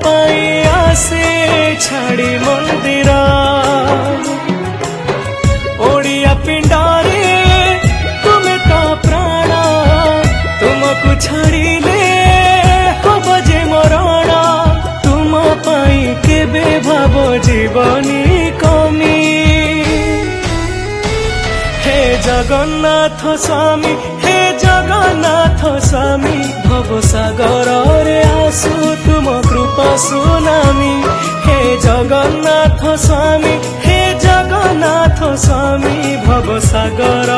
पाई आसे छाड़ी मंदिर ओडिया पिंडारे तुम्हें तो प्राण तुमको छाड़िले हब जे मरण तुम पाई केबे भाव जीवनी कमी हे जगन्नाथ स्वामी हे जगन्नाथ स्वामी भव सागर रे आसु तुम कृपा सुनामी हे जगन्नाथ स्वामी हे जगन्नाथ स्वामी भव सागर